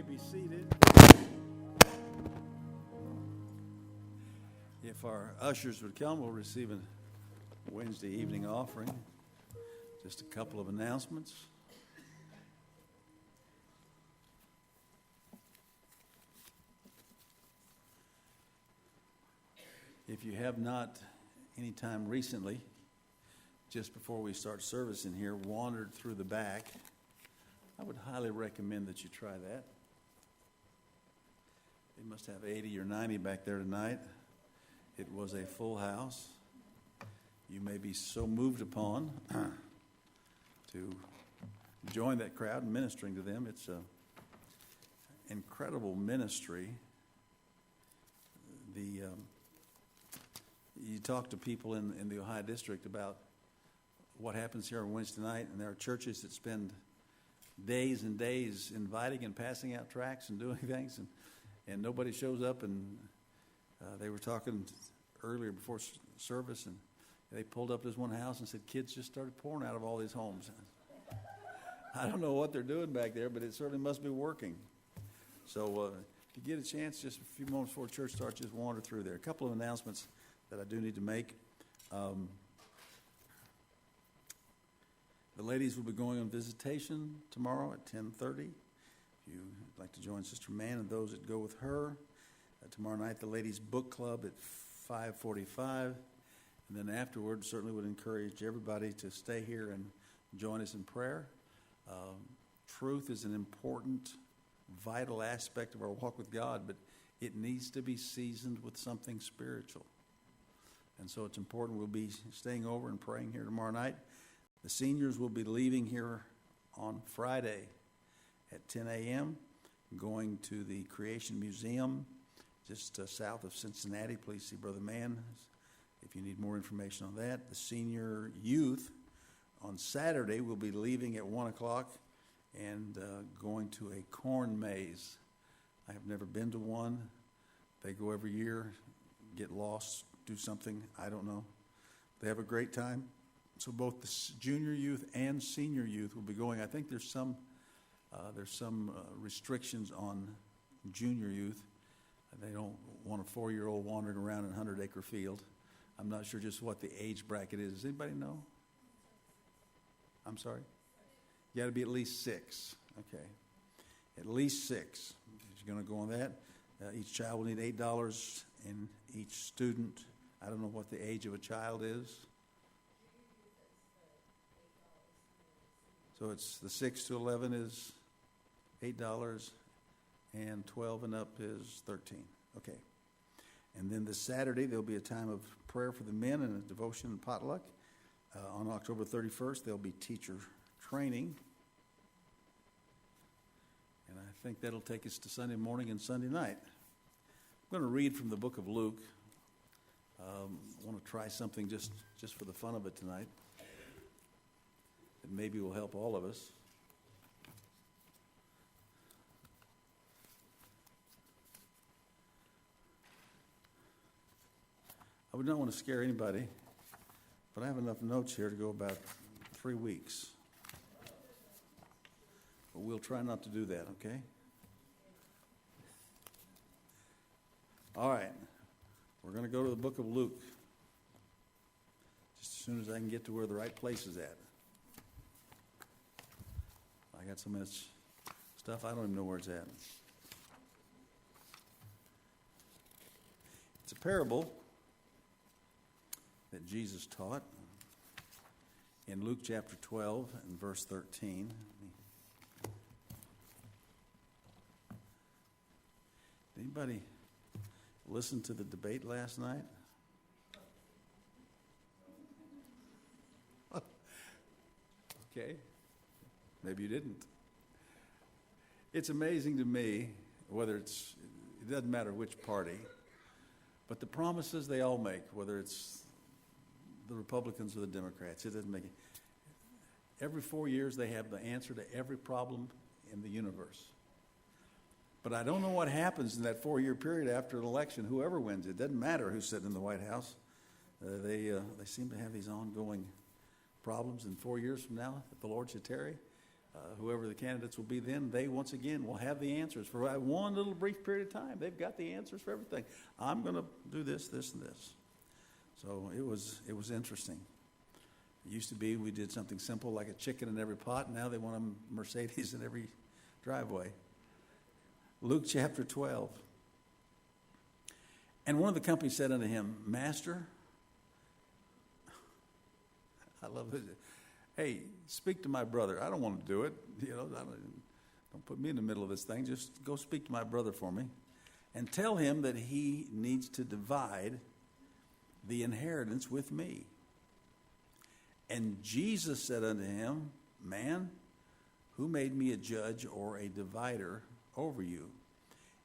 may be seated. If our ushers would come, we'll receive a Wednesday evening offering. Just a couple of announcements. If you have not, any time recently, just before we start service in here, wandered through the back, I would highly recommend that you try that. They must have 80 or 90 back there tonight. It was a full house. You may be so moved upon to join that crowd in ministering to them. It's an incredible ministry. You talk to people in the Ohio district about what happens here on Wednesday night, and there are churches that spend days and days inviting and passing out tracts and doing things, and nobody shows up. And they were talking earlier before service, and they pulled up this one house and said kids just started pouring out of all these homes. I don't know what they're doing back there, but it certainly must be working. So if you get a chance, just a few moments before church starts, just wander through there. A couple of announcements that I do need to make. The ladies will be going on visitation tomorrow at 10:30. If you'd like to join Sister Mann and those that go with her. Tomorrow night, the ladies' book club at 5:45. And then afterwards, certainly would encourage everybody to stay here and join us in prayer. Truth is an important, vital aspect of our walk with God, but it needs to be seasoned with something spiritual. And so it's important we'll be staying over and praying here tomorrow night. The seniors will be leaving here on Friday at 10 a.m., going to the Creation Museum just south of Cincinnati. Please see Brother Mann if you need more information on that. The senior youth on Saturday will be leaving at 1 o'clock and going to a corn maze. I have never been to one. They go every year, get lost, do something, I don't know. They have a great time. So both the junior youth and senior youth will be going. I think there's some restrictions on junior youth. They don't want a 4-year-old wandering around in a 100-acre field. I'm not sure just what the age bracket is. Does anybody know? I'm sorry? You got to be at least 6. Okay. At least 6. If you're going to go on that, each child will need $8, and each student, I don't know what the age of a child is. So it's the 6 to 11 is $8, and 12 and up is $13. Okay. And then this Saturday, there'll be a time of prayer for the men and a devotion and potluck. On October 31st, there'll be teacher training. And I think that'll take us to Sunday morning and Sunday night. I'm going to read from the book of Luke. I want to try something just for the fun of it tonight. That maybe will help all of us. I would not want to scare anybody, but I have enough notes here to go about 3 weeks. But we'll try not to do that, okay? All right. We're going to go to the book of Luke. Just as soon as I can get to where the right place is at. I got so much stuff, I don't even know where it's at. It's a parable that Jesus taught in Luke chapter 12 and verse 13. Anybody listen to the debate last night? Okay. Maybe you didn't. It's amazing to me, it doesn't matter which party, but the promises they all make, whether it's the Republicans or the Democrats, it doesn't make it. Every 4 years they have the answer to every problem in the universe. But I don't know what happens in that 4-year period after an election, whoever wins. It doesn't matter who's sitting in the White House. They seem to have these ongoing problems. And 4 years from now, if the Lord should tarry, whoever the candidates will be then, they once again will have the answers. For one little brief period of time, they've got the answers for everything. I'm going to do this, this, and this. So it was interesting. It used to be we did something simple like a chicken in every pot. Now they want a Mercedes in every driveway. Luke chapter 12. And one of the company said unto him, Master, I love it. Hey, speak to my brother. I don't want to do it. Don't put me in the middle of this thing. Just go speak to my brother for me. And tell him that he needs to divide the inheritance with me. And Jesus said unto him, Man, who made me a judge or a divider over you?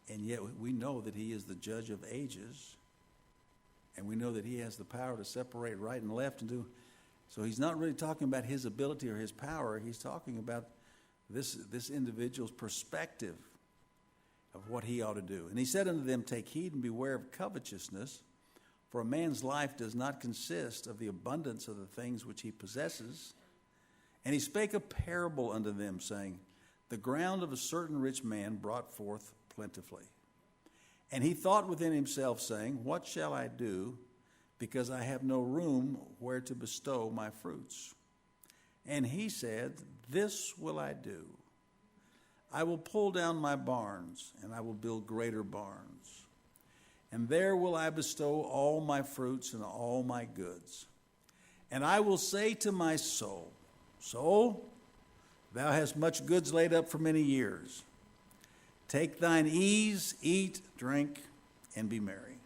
And yet we know that he is the judge of ages. And we know that he has the power to separate right and left and do. So he's not really talking about his ability or his power. He's talking about this individual's perspective of what he ought to do. And he said unto them, Take heed and beware of covetousness, for a man's life does not consist of the abundance of the things which he possesses. And he spake a parable unto them, saying, The ground of a certain rich man brought forth plentifully. And he thought within himself, saying, What shall I do, because I have no room where to bestow my fruits? And he said, This will I do. I will pull down my barns, and I will build greater barns. And there will I bestow all my fruits and all my goods. And I will say to my soul, Soul, thou hast much goods laid up for many years. Take thine ease, eat, drink, and be merry.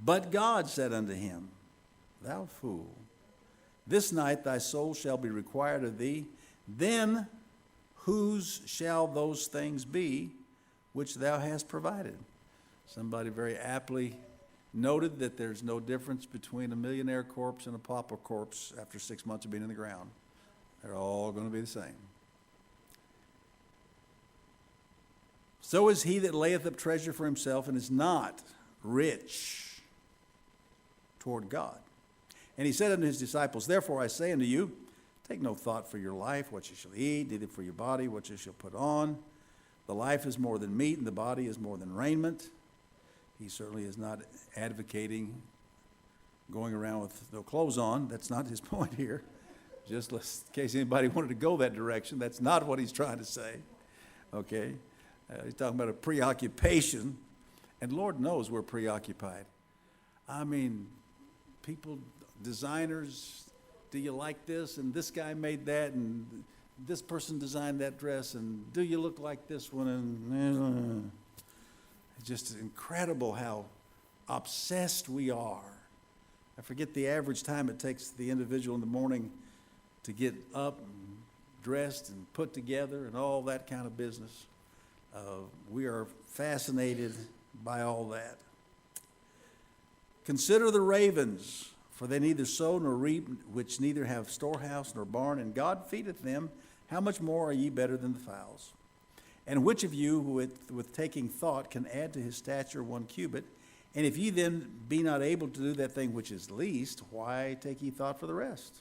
But God said unto him, Thou fool, this night thy soul shall be required of thee. Then whose shall those things be which thou hast provided? Somebody very aptly noted that there's no difference between a millionaire corpse and a pauper corpse after 6 months of being in the ground. They're all going to be the same. So is he that layeth up treasure for himself and is not rich toward God. And he said unto his disciples, Therefore I say unto you, take no thought for your life, what you shall eat, neither for your body, what you shall put on. The life is more than meat, and the body is more than raiment. He certainly is not advocating going around with no clothes on. That's not his point here. Just in case anybody wanted to go that direction, that's not what he's trying to say. Okay? He's talking about a preoccupation, and Lord knows we're preoccupied. I mean, people, designers, do you like this? And this guy made that, and this person designed that dress, and do you look like this one? And it's just incredible how obsessed we are. I forget the average time it takes the individual in the morning to get up and dressed and put together and all that kind of business. We are fascinated by all that. Consider the ravens, for they neither sow nor reap, which neither have storehouse nor barn, and God feedeth them. How much more are ye better than the fowls? And which of you, with taking thought, can add to his stature 1 cubit? And if ye then be not able to do that thing which is least, why take ye thought for the rest?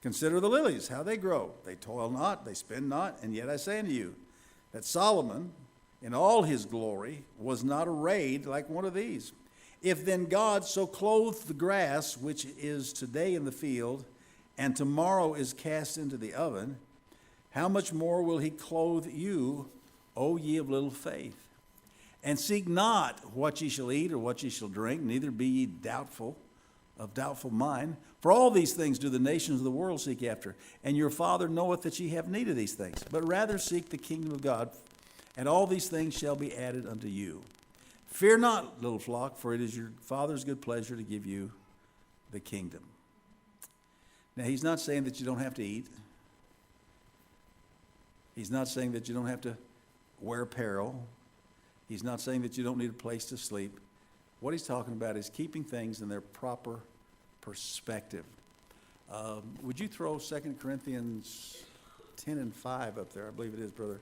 Consider the lilies, how they grow. They toil not, they spin not, and yet I say unto you, that Solomon, in all his glory, was not arrayed like one of these. If then God so clothe the grass, which is today in the field, and tomorrow is cast into the oven, how much more will he clothe you, O ye of little faith? And seek not what ye shall eat or what ye shall drink, neither be ye of doubtful mind. For all these things do the nations of the world seek after. And your Father knoweth that ye have need of these things. But rather seek the kingdom of God, and all these things shall be added unto you. Fear not, little flock, for it is your Father's good pleasure to give you the kingdom. Now, he's not saying that you don't have to eat. He's not saying that you don't have to wear apparel. He's not saying that you don't need a place to sleep. What he's talking about is keeping things in their proper perspective. Would you throw 2 Corinthians 10 and 5 up there? I believe it is, Brother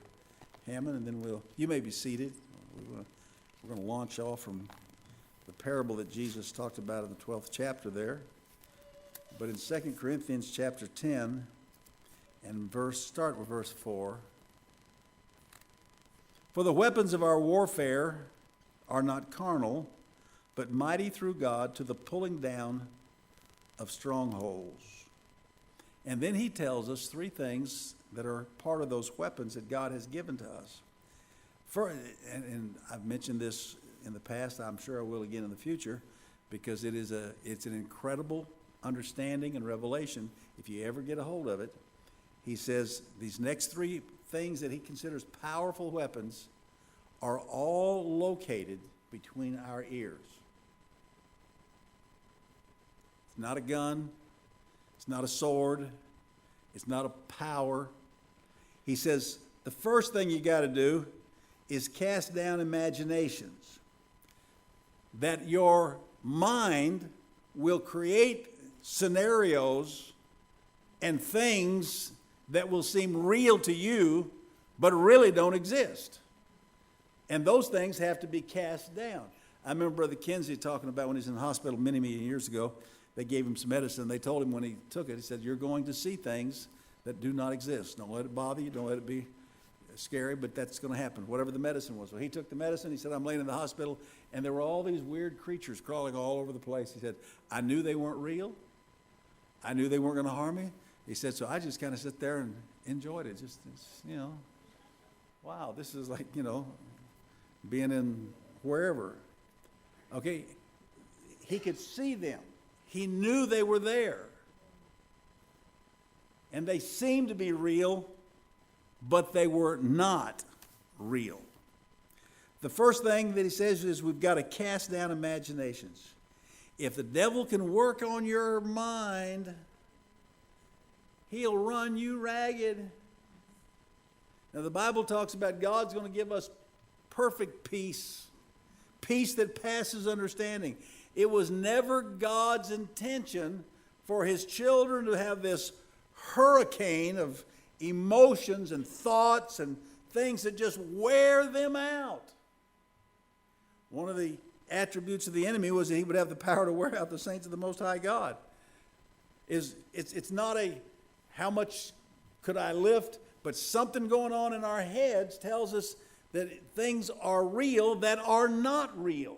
Hammond, and then you may be seated. We're going to launch off from the parable that Jesus talked about in the 12th chapter there. But in 2 Corinthians chapter 10 And start with verse 4. For the weapons of our warfare are not carnal, but mighty through God to the pulling down of strongholds. And then he tells us three things that are part of those weapons that God has given to us. And I've mentioned this in the past, I'm sure I will again in the future, because it's an incredible understanding and revelation if you ever get a hold of it. He says these next three things that he considers powerful weapons are all located between our ears. It's not a gun. It's not a sword. It's not a power. He says the first thing you got to do is cast down imaginations. That your mind will create scenarios and things that will seem real to you, but really don't exist. And those things have to be cast down. I remember Brother Kinsey talking about when he was in the hospital many, many years ago. They gave him some medicine. They told him when he took it, he said, you're going to see things that do not exist. Don't let it bother you. Don't let it be scary, but that's going to happen, whatever the medicine was. Well, he took the medicine. He said, I'm laying in the hospital, and there were all these weird creatures crawling all over the place. He said, I knew they weren't real. I knew they weren't going to harm me. He said, so I just kind of sit there and enjoyed it. Just, wow, this is like, being in wherever. Okay, he could see them. He knew they were there. And they seemed to be real, but they were not real. The first thing that he says is we've got to cast down imaginations. If the devil can work on your mind, he'll run you ragged. Now, the Bible talks about God's going to give us perfect peace, peace that passes understanding. It was never God's intention for his children to have this hurricane of emotions and thoughts and things that just wear them out. One of the attributes of the enemy was that he would have the power to wear out the saints of the Most High God. It's not a how much could I lift, but something going on in our heads tells us that things are real that are not real.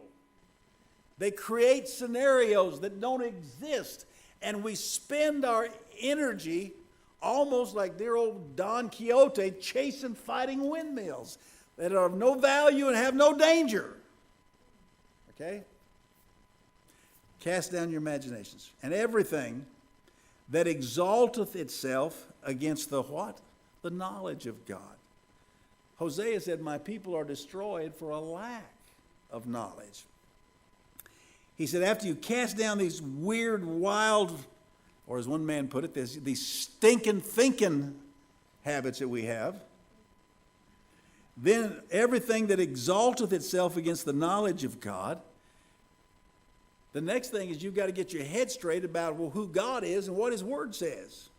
They create scenarios that don't exist, and we spend our energy almost like dear old Don Quixote chasing fighting windmills that are of no value and have no danger. Okay? Cast down your imaginations. And everything that exalteth itself against the what? The knowledge of God. Hosea said, my people are destroyed for a lack of knowledge. He said, after you cast down these weird, wild, or as one man put it, these stinking thinking habits that we have, then everything that exalteth itself against the knowledge of God, the next thing is you've got to get your head straight about who God is and what his word says.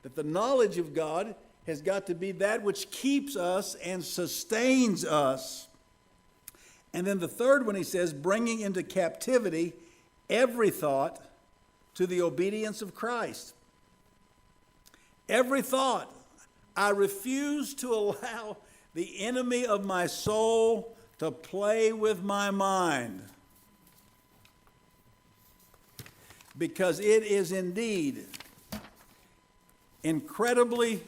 That the knowledge of God has got to be that which keeps us and sustains us. And then the third one, he says, bringing into captivity every thought to the obedience of Christ. Every thought. I refuse to allow the enemy of my soul to play with my mind. Because it is indeed incredibly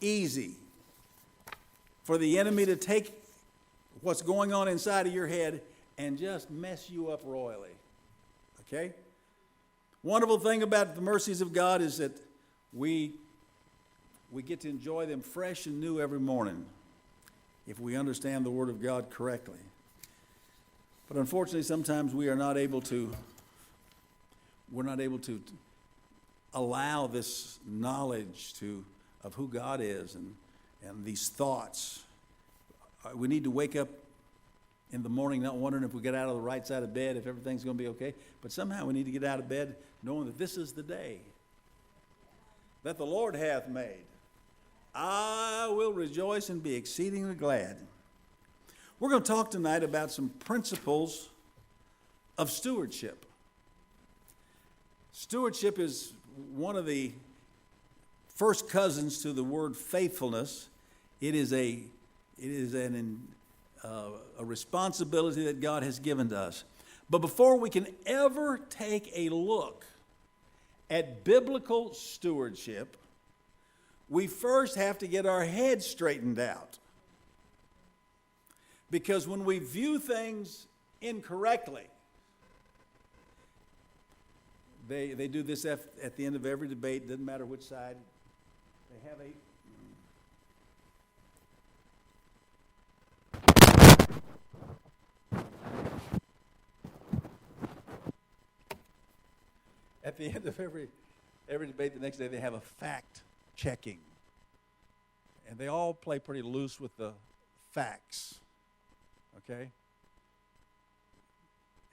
easy for the enemy to take what's going on inside of your head and just mess you up royally. Okay? Wonderful thing about the mercies of God is that we get to enjoy them fresh and new every morning if we understand the Word of God correctly. But unfortunately, sometimes we're not able to allow this knowledge of who God is and these thoughts. We need to wake up in the morning not wondering if we get out of the right side of bed, if everything's going to be okay. But somehow we need to get out of bed knowing that this is the day that the Lord hath made. I will rejoice and be exceedingly glad. We're going to talk tonight about some principles of stewardship. Stewardship is one of the first cousins to the word faithfulness. It is a responsibility that God has given to us. But before we can ever take a look at biblical stewardship, we first have to get our heads straightened out. Because when we view things incorrectly, they do this at the end of every debate, doesn't matter which side. They have at the end of every debate the next day, they have a fact checking. And they all play pretty loose with the facts. Okay?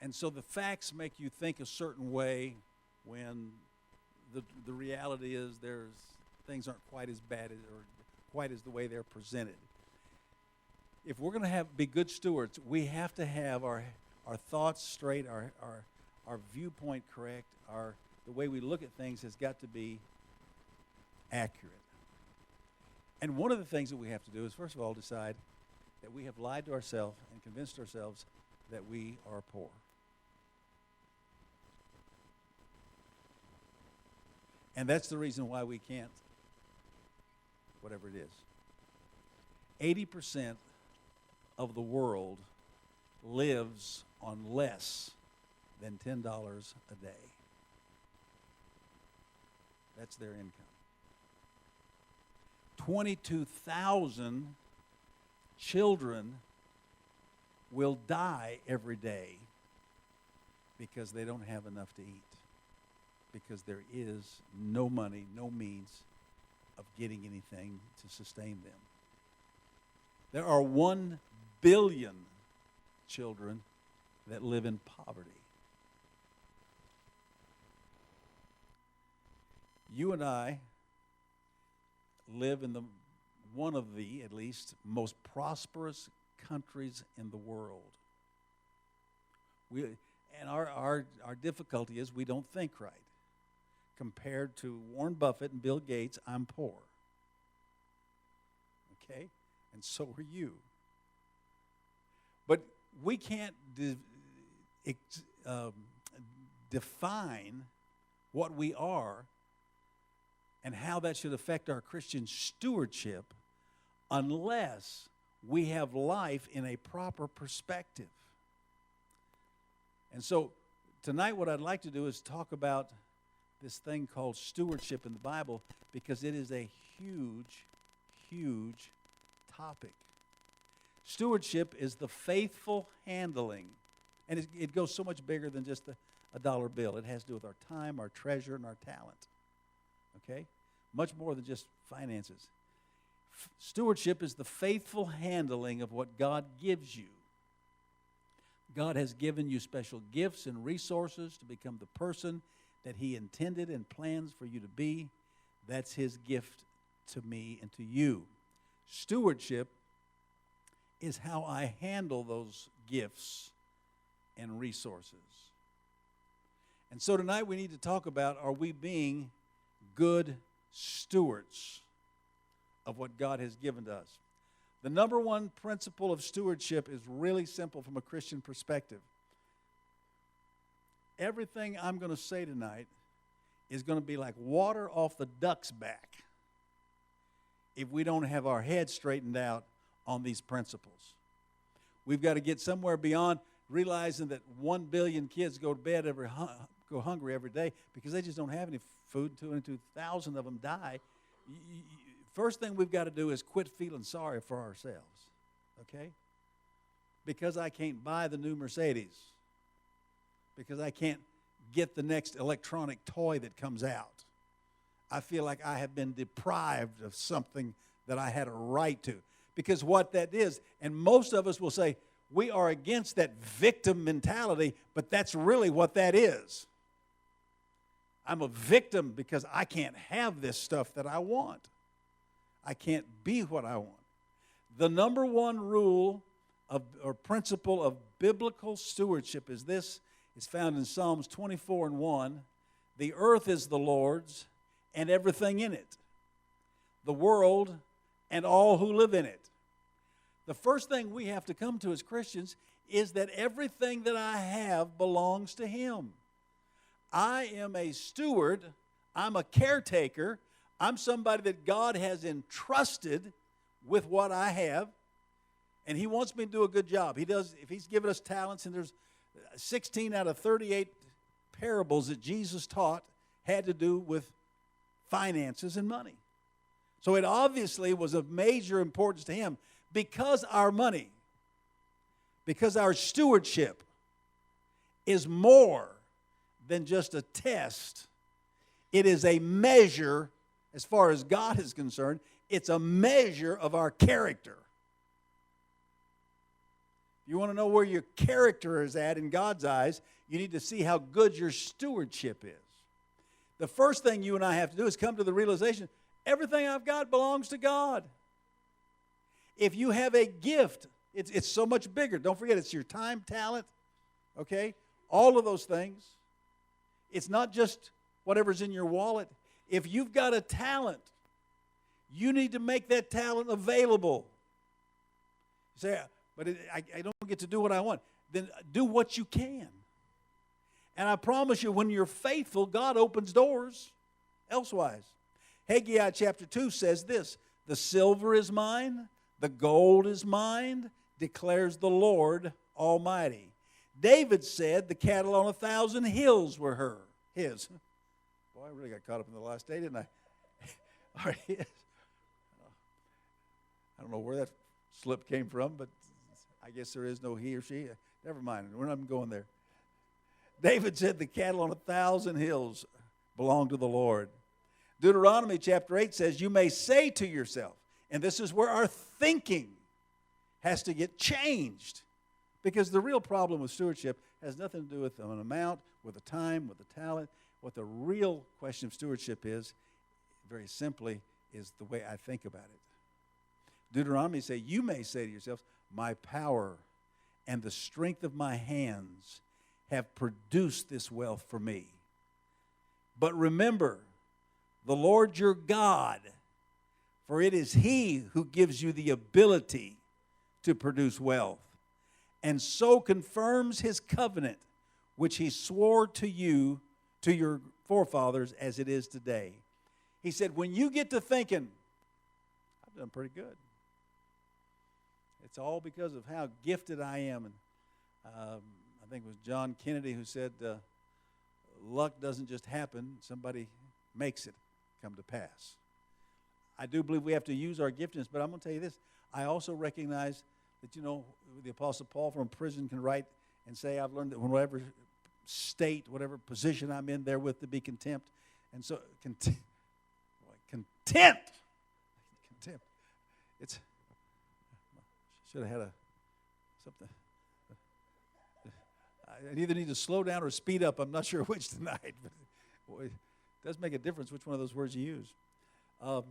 And so the facts make you think a certain way when the reality is things aren't quite as bad or quite as the way they're presented. If we're going to be good stewards, we have to have our thoughts straight, our viewpoint correct, the way we look at things has got to be accurate. And one of the things that we have to do is, first of all, decide that we have lied to ourselves and convinced ourselves that we are poor. And that's the reason why we can't, whatever it is. 80% of the world lives on less than $10 a day. That's their income. 22,000 children will die every day because they don't have enough to eat, because there is no money, no means of getting anything to sustain them. There are 1 billion children that live in poverty. You and I live in one of the, at least, most prosperous countries in the world. And our difficulty is we don't think right. Compared to Warren Buffett and Bill Gates, I'm poor. Okay? And so are you. But we can't define what we are and how that should affect our Christian stewardship unless we have life in a proper perspective. And so tonight what I'd like to do is talk about this thing called stewardship in the Bible, because it is a huge, huge topic. Stewardship is the faithful handling, and it goes so much bigger than just a dollar bill. It has to do with our time, our treasure, and our talent. Okay? Much more than just finances. Stewardship is the faithful handling of what God gives you. God has given you special gifts and resources to become the person that He intended and plans for you to be. That's His gift to me and to you. Stewardship is how I handle those gifts and resources. And so tonight we need to talk about, are we being good stewards of what God has given to us? The number one principle of stewardship is really simple from a Christian perspective. Everything I'm going to say tonight is going to be like water off the duck's back if we don't have our heads straightened out on these principles. We've got to get somewhere beyond realizing that 1 billion kids go to bed go hungry every day because they just don't have any food. 202,000 of them die. First thing we've got to do is quit feeling sorry for ourselves, okay? Because I can't buy the new Mercedes, because I can't get the next electronic toy that comes out. I feel like I have been deprived of something that I had a right to. Because what that is, and most of us will say, we are against that victim mentality, but that's really what that is. I'm a victim because I can't have this stuff that I want. I can't be what I want. The number one rule or principle of biblical stewardship is this. It's found in Psalms 24:1. The earth is the Lord's and everything in it. the world, and all who live in it. The first thing we have to come to as Christians is that everything that I have belongs to Him. I am a steward. I'm a caretaker. I'm somebody that God has entrusted with what I have, and He wants me to do a good job. He does. If He's given us talents, and there's 16 out of 38 parables that Jesus taught had to do with finances and money. So it obviously was of major importance to Him, because our money, because our stewardship is more than just a test. It is a measure, as far as God is concerned, it's a measure of our character. If you want to know where your character is at in God's eyes, you need to see how good your stewardship is. The first thing you and I have to do is come to the realization, everything I've got belongs to God. If you have a gift, it's so much bigger. Don't forget, it's your time, talent, okay? All of those things. It's not just whatever's in your wallet. If you've got a talent, you need to make that talent available. You say, but I don't get to do what I want. Then do what you can. And I promise you, when you're faithful, God opens doors elsewise. Haggai chapter 2 says this, the silver is mine, the gold is mine, declares the Lord Almighty. David said the cattle on 1,000 hills were his. Boy, I really got caught up in the last day, didn't I? I don't know where that slip came from, but I guess there is no he or she. Never mind, we're not even going there. David said the cattle on 1,000 hills belong to the Lord. Deuteronomy chapter 8 says, you may say to yourself, and this is where our thinking has to get changed. Because the real problem with stewardship has nothing to do with an amount, with the time, with the talent. What the real question of stewardship is, very simply, is the way I think about it. Deuteronomy says, you may say to yourselves, my power and the strength of my hands have produced this wealth for me. But remember, the Lord your God, for it is He who gives you the ability to produce wealth, and so confirms His covenant, which He swore to you, to your forefathers, as it is today. He said, when you get to thinking, I've done pretty good. It's all because of how gifted I am. And I think it was John Kennedy who said, luck doesn't just happen, somebody makes it come to pass. I do believe we have to use our giftedness, but I'm going to tell you this. I also recognize that, the Apostle Paul from prison can write and say, I've learned that whatever state, whatever position I'm in, therewith to be content. And so, content. It's, should have had something. I either need to slow down or speed up. I'm not sure which tonight, but boy, it does make a difference which one of those words you use. Where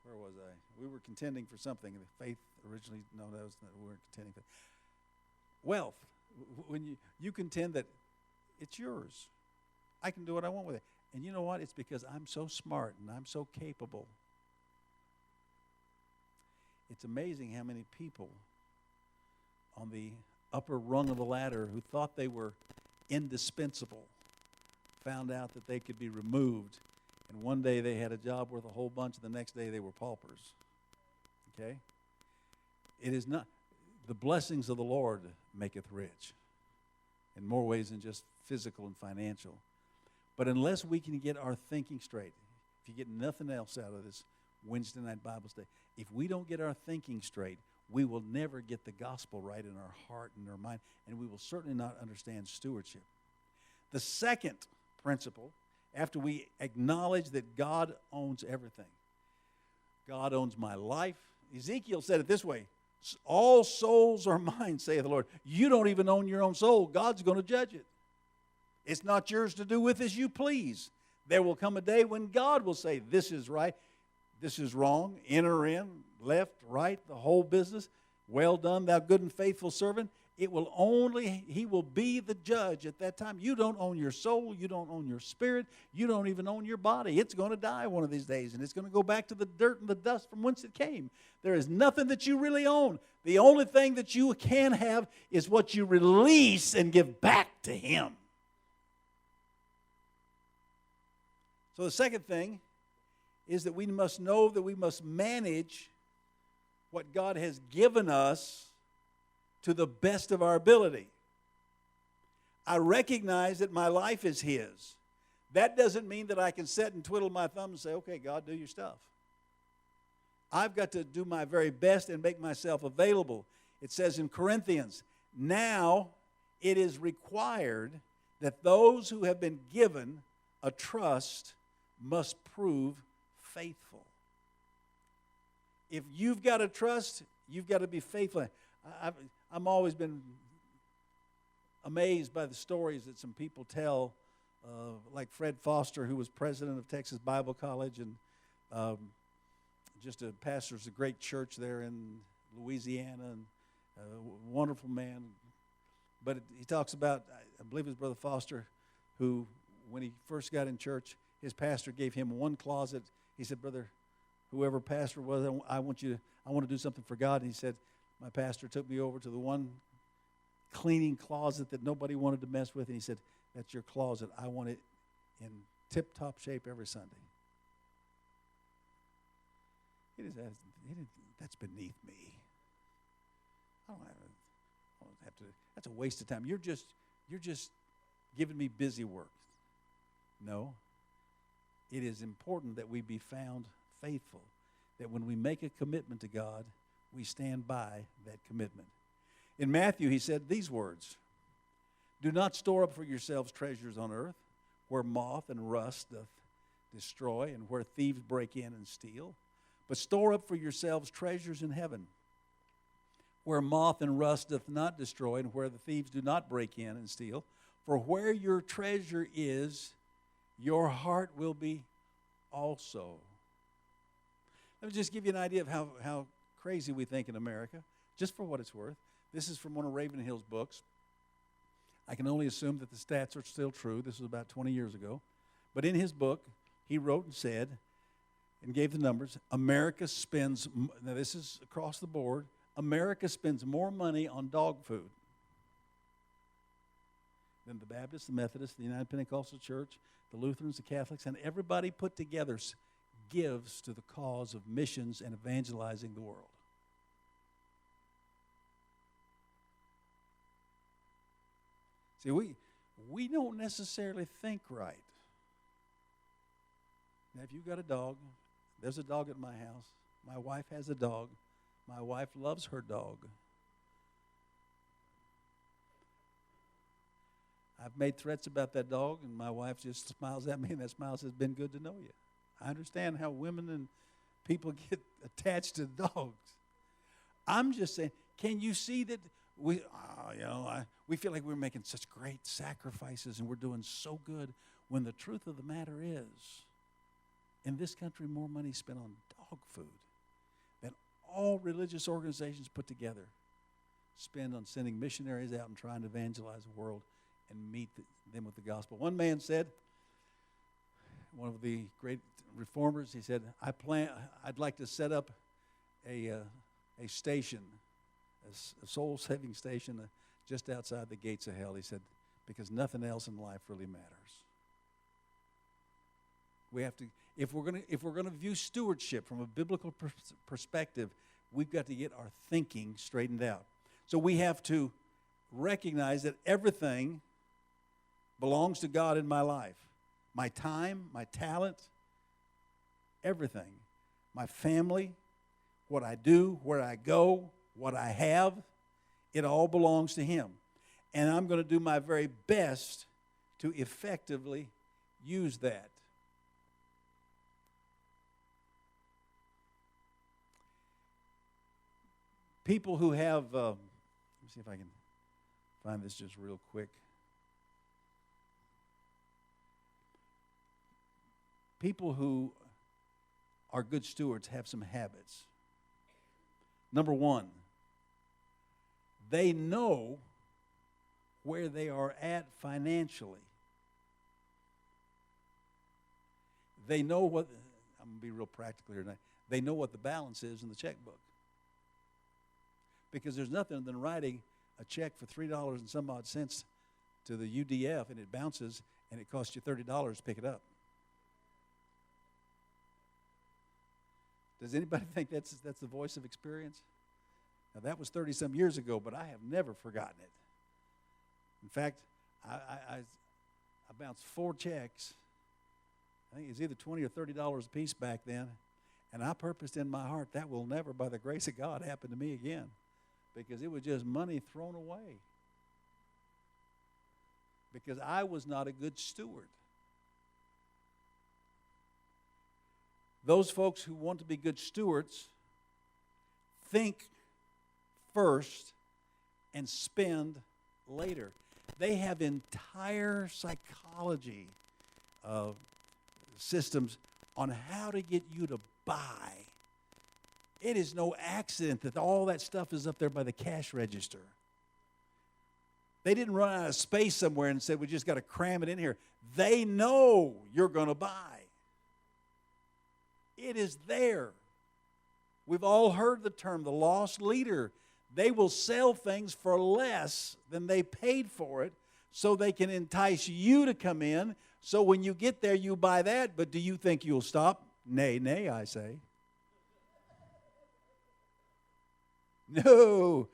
was I? We were contending for something. Faith originally, no, that was not, we weren't contending for. Wealth. When you contend that it's yours. I can do what I want with it. And you know what? It's because I'm so smart and I'm so capable. It's amazing how many people on the upper rung of the ladder who thought they were indispensable found out that they could be removed. And one day they had a job worth a whole bunch, and the next day they were paupers. Okay? It is not, the blessings of the Lord maketh rich in more ways than just physical and financial. But unless we can get our thinking straight, if you get nothing else out of this Wednesday night Bible study, if we don't get our thinking straight, we will never get the gospel right in our heart and our mind, and we will certainly not understand stewardship. The second principle, after we acknowledge that God owns everything, God owns my life. Ezekiel said it this way, all souls are mine, saith the Lord. You don't even own your own soul. God's going to judge it. It's not yours to do with as you please. There will come a day when God will say, this is right, this is wrong, enter in, left, right, the whole business. Well done, thou good and faithful servant. He will be the judge at that time. You don't own your soul. You don't own your spirit. You don't even own your body. It's going to die one of these days, and it's going to go back to the dirt and the dust from whence it came. There is nothing that you really own. The only thing that you can have is what you release and give back to Him. So the second thing is that we must know that we must manage what God has given us to the best of our ability. I recognize that my life is His. That doesn't mean that I can sit and twiddle my thumb and say, okay, God, do your stuff. I've got to do my very best and make myself available. It says in Corinthians, now it is required that those who have been given a trust must prove faithful. If you've got a trust, you've got to be faithful. I'm always been amazed by the stories that some people tell, like Fred Foster, who was president of Texas Bible College and just pastors a great church there in Louisiana, and a wonderful man. But he talks about, I believe it was Brother Foster, who, when he first got in church, his pastor gave him one closet. He said, brother, whoever pastor was, I want to do something for God. And he said, my pastor took me over to the one cleaning closet that nobody wanted to mess with. And he said, that's your closet. I want it in tip-top shape every Sunday. That's beneath me. I don't have to. That's a waste of time. You're just giving me busy work. No. It is important that we be found faithful, that when we make a commitment to God, we stand by that commitment. In Matthew, he said these words, do not store up for yourselves treasures on earth, where moth and rust doth destroy, and where thieves break in and steal. But store up for yourselves treasures in heaven, where moth and rust doth not destroy, and where the thieves do not break in and steal. For where your treasure is, your heart will be also. Let me just give you an idea of how crazy we think in America, just for what it's worth. This is from one of Ravenhill's books. I can only assume that the stats are still true. This was about 20 years ago. But in his book, he wrote and said, and gave the numbers, America spends, now this is across the board, America spends more money on dog food than the Baptists, the Methodists, the United Pentecostal Church, the Lutherans, the Catholics, and everybody put together gives to the cause of missions and evangelizing the world. See, we don't necessarily think right. Now, if you've got a dog, there's a dog at my house. My wife has a dog. My wife loves her dog. I've made threats about that dog, and my wife just smiles at me, and that smile says, "Been good to know you." I understand how women and people get attached to dogs. I'm just saying, can you see that we feel like we're making such great sacrifices and we're doing so good, when the truth of the matter is, in this country, more money is spent on dog food than all religious organizations put together spend on sending missionaries out and trying to evangelize the world and meet them with the gospel. One man said, one of the great reformers, he said, I'd like to set up a station, a soul-saving station just outside the gates of hell. He said, because nothing else in life really matters. We have to, if we're going to view stewardship from a biblical perspective, we've got to get our thinking straightened out. So we have to recognize that everything belongs to God in my life. My time, my talent, everything. My family, what I do, where I go, what I have, it all belongs to Him. And I'm going to do my very best to effectively use that. People who have, let me see if I can find this just real quick. People who are good stewards have some habits. Number one, They know where they are at financially. They know what, I'm going to be real practical here tonight. They know what the balance is in the checkbook. Because there's nothing than writing a check for $3 and some odd cents to the UDF, and it bounces, and it costs you $30 to pick it up. Does anybody think that's the voice of experience? Now, that was 30-some years ago, but I have never forgotten it. In fact, I bounced 4 checks. I think it was either $20 or $30 a piece back then. And I purposed in my heart that will never, by the grace of God, happen to me again. Because it was just money thrown away. Because I was not a good steward. Those folks who want to be good stewards think first and spend later. They have entire psychology systems on how to get you to buy. It is no accident that all that stuff is up there by the cash register. They didn't run out of space somewhere and said, we just got to cram it in here. They know you're going to buy. It is there. We've all heard the term, the lost leader. They will sell things for less than they paid for it so they can entice you to come in. So when you get there, you buy that. But do you think you'll stop? Nay, nay, I say. No.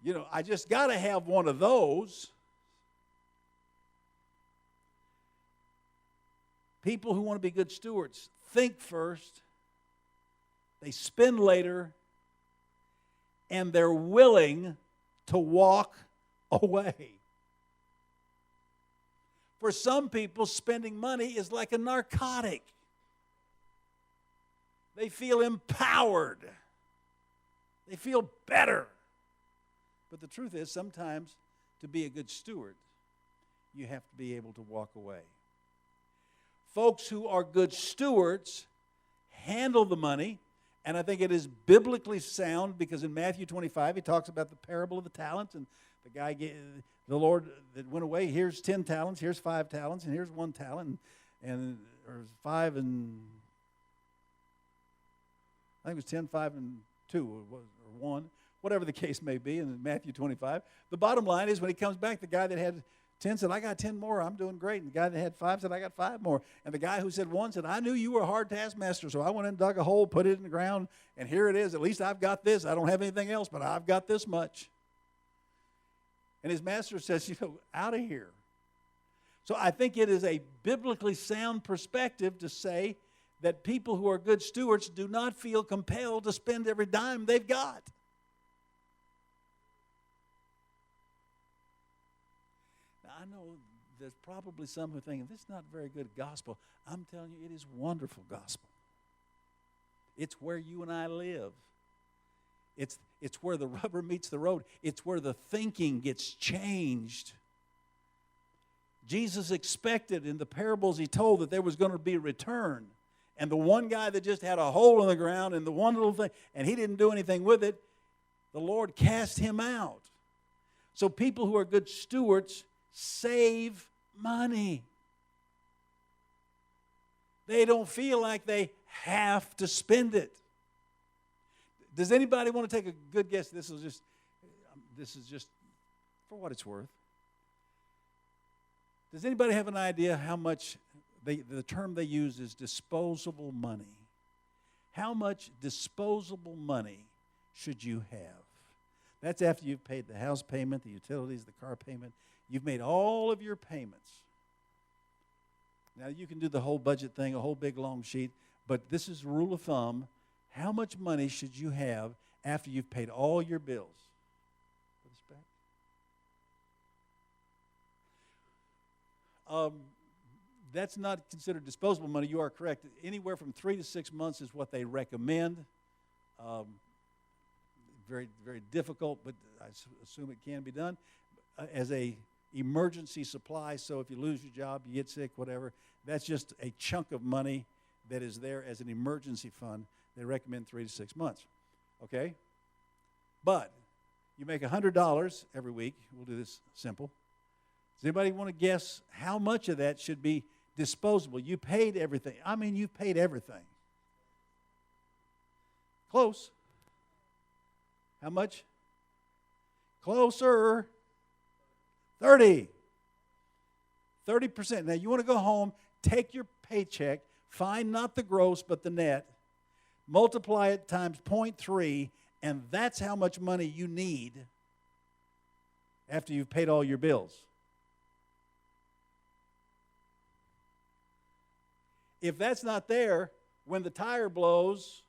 You know, I just got to have one of those. People who want to be good stewards think first, they spend later, and they're willing to walk away. For some people, spending money is like a narcotic. They feel empowered. They feel better. But the truth is, sometimes to be a good steward, you have to be able to walk away. Folks who are good stewards handle the money, and I think it is biblically sound because in Matthew 25, he talks about the parable of the talents, and the guy, the Lord that went away, here's 10 talents, here's 5 talents, and here's 1 talent, or 5 and, I think it was 10, 5 and 2, or 1. Whatever the case may be in Matthew 25. The bottom line is when he comes back, the guy that had 10 said, I got 10 more, I'm doing great. And the guy that had 5 said, I got 5 more. And the guy who said 1 said, I knew you were a hard taskmaster, so I went and dug a hole, put it in the ground, and here it is. At least I've got this. I don't have anything else, but I've got this much. And his master says, out of here. So I think it is a biblically sound perspective to say that people who are good stewards do not feel compelled to spend every dime they've got. I know there's probably some who are thinking, this is not very good gospel. I'm telling you, it is wonderful gospel. It's where you and I live. It's where the rubber meets the road. It's where the thinking gets changed. Jesus expected in the parables he told that there was going to be a return. And the one guy that just had a hole in the ground and the one little thing, and he didn't do anything with it, the Lord cast him out. So people who are good stewards save money. They don't feel like they have to spend it. Does anybody want to take a good guess? This is just for what it's worth. Does anybody have an idea how much the term they use is disposable money? How much disposable money should you have? That's after you've paid the house payment, the utilities, the car payment. You've made all of your payments. Now, you can do the whole budget thing, a whole big long sheet, but this is a rule of thumb. How much money should you have after you've paid all your bills? Put this back. That's not considered disposable money. You are correct. Anywhere from 3 to 6 months is what they recommend. Very, very difficult, but I assume it can be done as a emergency supply. So if you lose your job, you get sick, whatever, that's just a chunk of money that is there as an emergency fund. They recommend 3 to 6 months. Okay? But You make $100 every week. We'll do this simple. Does anybody want to guess how much of that should be disposable? You paid everything. I mean, you paid everything. Close. How much? Closer. 30%. Now, you want to go home, take your paycheck, find not the gross but the net, multiply it times 0.3, and that's how much money you need after you've paid all your bills. If that's not there, when the tire blows,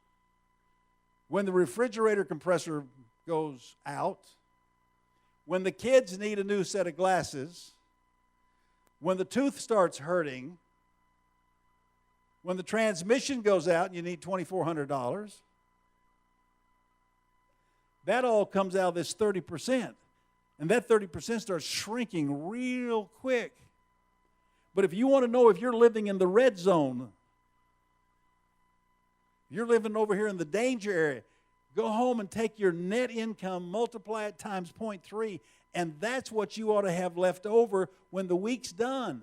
when the refrigerator compressor goes out, when the kids need a new set of glasses, when the tooth starts hurting, when the transmission goes out and you need $2,400, that all comes out of this 30%. And that 30% starts shrinking real quick. But if you want to know if you're living in the red zone, you're living over here in the danger area, go home and take your net income, multiply it times 0.3, and that's what you ought to have left over when the week's done.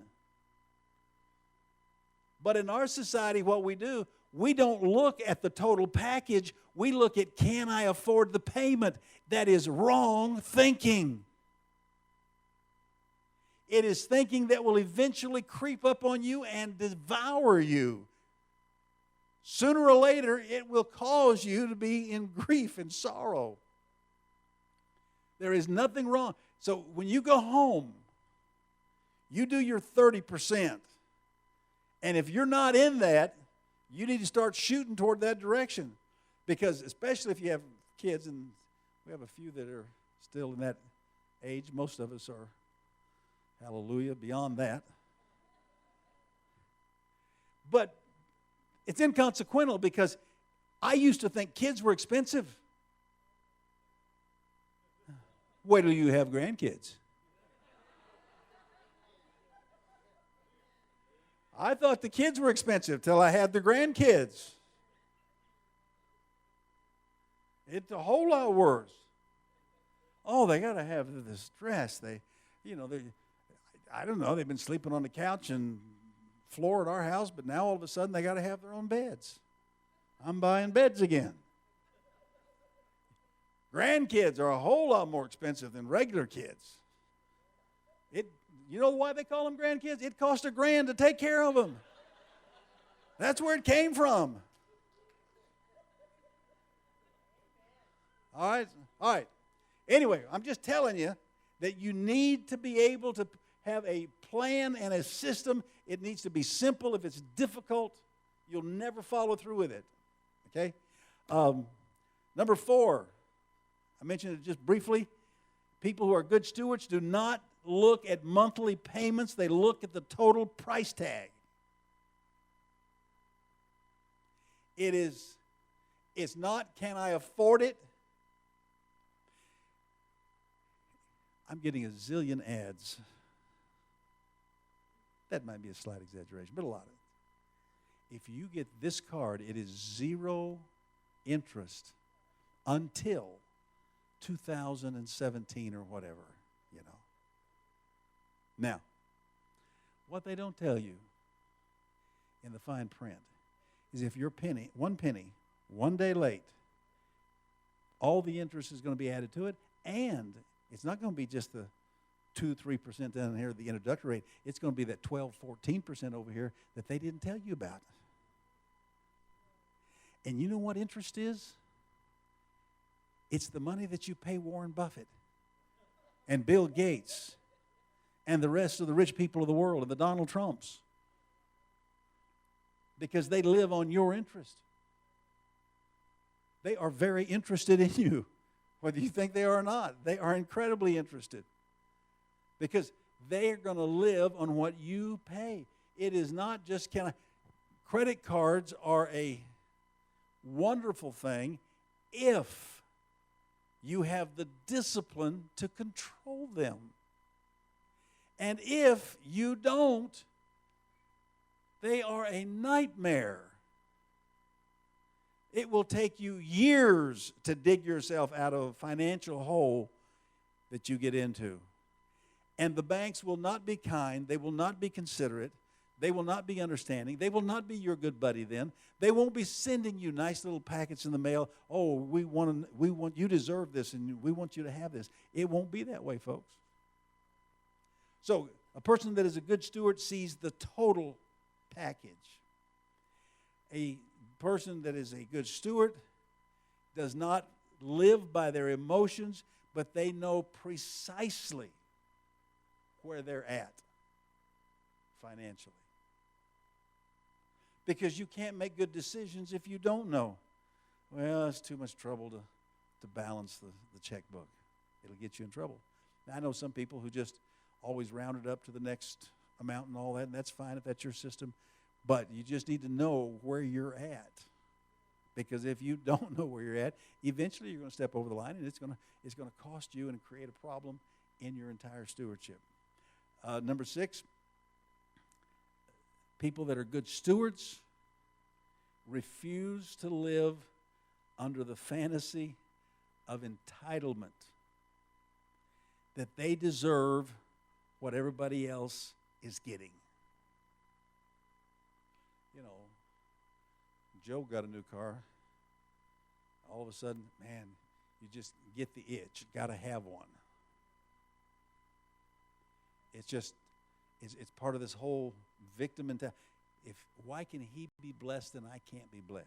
But in our society, what we do, we don't look at the total package. We look at, can I afford the payment? That is wrong thinking. It is thinking that will eventually creep up on you and devour you. Sooner or later, it will cause you to be in grief and sorrow. There is nothing wrong. So when you go home, you do your 30%. And if you're not in that, you need to start shooting toward that direction. Because especially if you have kids, and we have a few that are still in that age. Most of us are, hallelujah, beyond that. But it's inconsequential because I used to think kids were expensive. Wait till you have grandkids. I thought the kids were expensive till I had the grandkids. It's a whole lot worse. Oh, they got to have this dress. I don't know, they've been sleeping on the couch and floor at our house, but now all of a sudden they got to have their own beds. I'm buying beds again. Grandkids are a whole lot more expensive than regular kids. You know why they call them grandkids? It cost $1,000 to take care of them. That's where it came from. All right. Anyway, I'm just telling you that you need to be able to have a plan and a system. It needs to be simple. If it's difficult, you'll never follow through with it. Okay? Number 4, I mentioned it just briefly. People who are good stewards do not look at monthly payments. They look at the total price tag. It's not, can I afford it? I'm getting a zillion ads. That might be a slight exaggeration, but a lot of it. If you get this card, it is 0 interest until 2017 or whatever, Now, what they don't tell you in the fine print is if you're one penny, 1 day late, all the interest is going to be added to it, and it's not going to be just the 2-3% down here, the introductory rate. It's going to be that 12-14% over here that they didn't tell you about. And you know what interest is? It's the money that you pay Warren Buffett and Bill Gates and the rest of the rich people of the world and the Donald Trumps. Because they live on your interest. They are very interested in you, whether you think they are or not. They are incredibly interested. Because they are going to live on what you pay. It is not just credit cards are a wonderful thing if you have the discipline to control them. And if you don't, they are a nightmare. It will take you years to dig yourself out of a financial hole that you get into. And the banks will not be kind. They will not be considerate. They will not be understanding. They will not be your good buddy then. They won't be sending you nice little packets in the mail. Oh, we want you deserve this, and we want you to have this. It won't be that way, folks. So a person that is a good steward sees the total package. A person that is a good steward does not live by their emotions, but they know precisely where they're at financially. Because you can't make good decisions if you don't know. Well, it's too much trouble to balance the checkbook. It'll get you in trouble. Now, I know some people who just always round it up to the next amount and all that, and that's fine if that's your system. But you just need to know where you're at. Because if you don't know where you're at, eventually you're going to step over the line, and it's going to cost you and create a problem in your entire stewardship. Number 6, people that are good stewards refuse to live under the fantasy of entitlement, that they deserve what everybody else is getting. You know, Joe got a new car. All of a sudden, man, you just get the itch. Got to have one. It's part of this whole victim mentality. Why can he be blessed and I can't be blessed?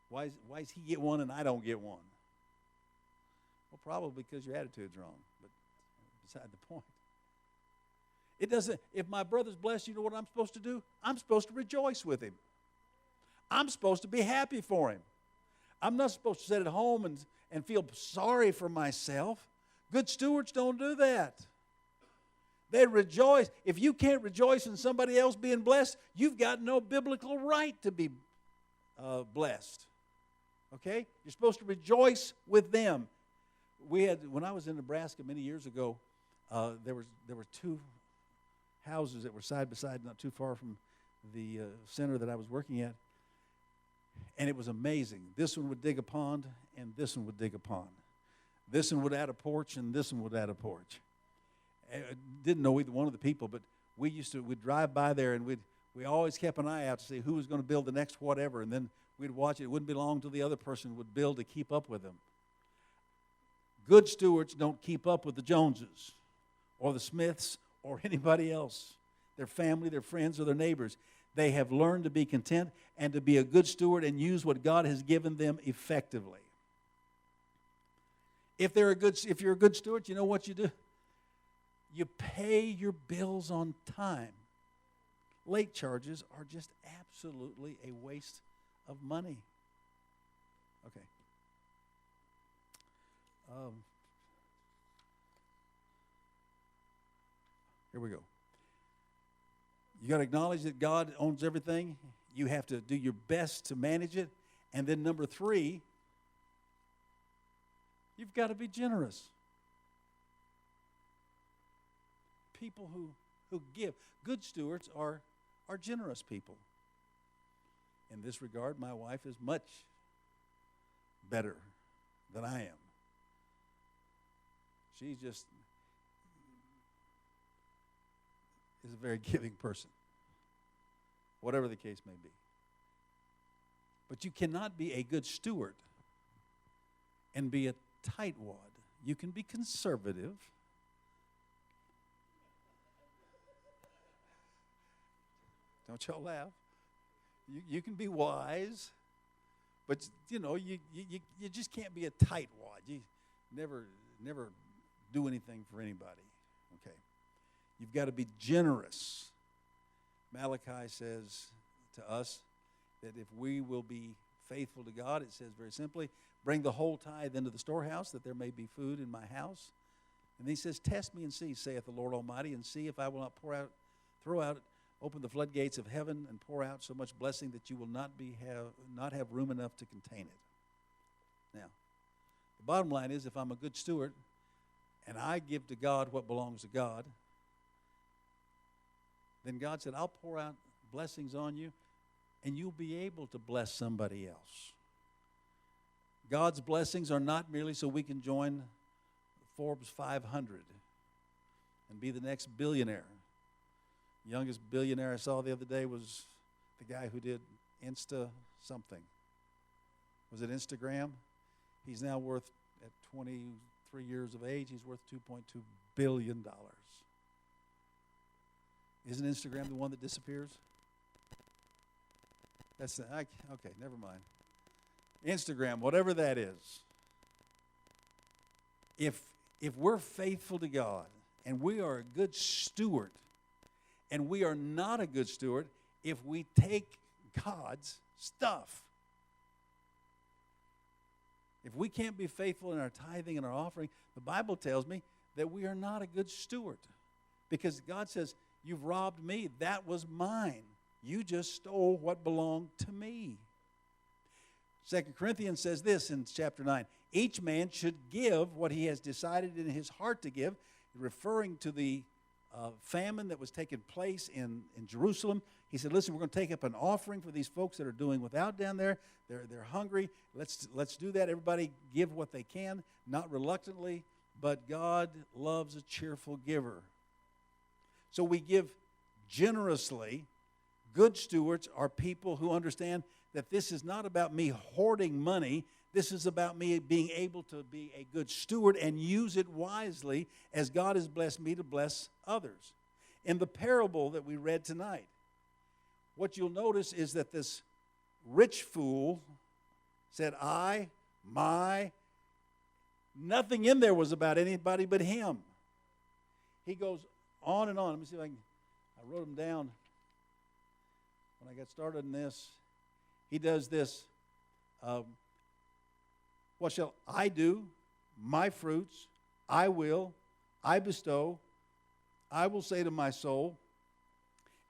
Why does he get one and I don't get one? Well, probably because your attitude's wrong. But beside the point. It doesn't. If my brother's blessed, you know what I'm supposed to do? I'm supposed to rejoice with him. I'm supposed to be happy for him. I'm not supposed to sit at home and feel sorry for myself. Good stewards don't do that. They rejoice. If you can't rejoice in somebody else being blessed, you've got no biblical right to be blessed. Okay? You're supposed to rejoice with them. When I was in Nebraska many years ago, there were 2 houses that were side by side, not too far from the center that I was working at. And it was amazing. This one would dig a pond, and this one would dig a pond. This one would add a porch, and this one would add a porch. I didn't know either one of the people, but we'd drive by there, and we always kept an eye out to see who was going to build the next whatever, and then we'd watch it. It wouldn't be long until the other person would build to keep up with them. Good stewards don't keep up with the Joneses or the Smiths or anybody else, their family, their friends, or their neighbors. They have learned to be content and to be a good steward and use what God has given them effectively. If you're a good steward, you know what you do? You pay your bills on time. Late charges are just absolutely a waste of money. Okay. Here we go. You got to acknowledge that God owns everything. You have to do your best to manage it. And then number 3, you've got to be generous. People who give. Good stewards are generous people. In this regard, my wife is much better than I am. She just is a very giving person, whatever the case may be. But you cannot be a good steward and be a tightwad. You can be conservative. Don't y'all laugh. You can be wise, but you just can't be a tightwad. You never do anything for anybody. Okay. You've got to be generous. Malachi says to us that if we will be faithful to God, it says very simply, bring the whole tithe into the storehouse, that there may be food in my house. And he says, test me and see, saith the Lord Almighty, and see if I will not open the floodgates of heaven and pour out so much blessing that you will not have room enough to contain it. Now, the bottom line is, if I'm a good steward and I give to God what belongs to God, then God said, I'll pour out blessings on you, and you'll be able to bless somebody else. God's blessings are not merely so we can join Forbes 500 and be the next billionaire. The youngest billionaire I saw the other day was the guy who did Insta something. Was it Instagram? He's now worth, at 23 years of age, he's worth $2.2 billion. Isn't Instagram the one that disappears? Okay, never mind. Instagram, whatever that is. If we're faithful to God and we are a good steward, and we are not a good steward if we take God's stuff. If we can't be faithful in our tithing and our offering, the Bible tells me that we are not a good steward. Because God says, you've robbed me. That was mine. You just stole what belonged to me. 2 Corinthians says this in chapter 9. Each man should give what he has decided in his heart to give, referring to the famine that was taking place in Jerusalem. He said, listen, we're going to take up an offering for these folks that are doing without down there. They're hungry. Let's do that. Everybody give what they can, not reluctantly, but God loves a cheerful giver. So we give generously. Good stewards are people who understand that this is not about me hoarding money. This is about me being able to be a good steward and use it wisely as God has blessed me to bless others. In the parable that we read tonight, what you'll notice is that this rich fool said, I, my, nothing in there was about anybody but him. He goes on and on. Let me see if I wrote them down when I got started in this. He does this. What shall I do? My fruits, I bestow, I will say to my soul.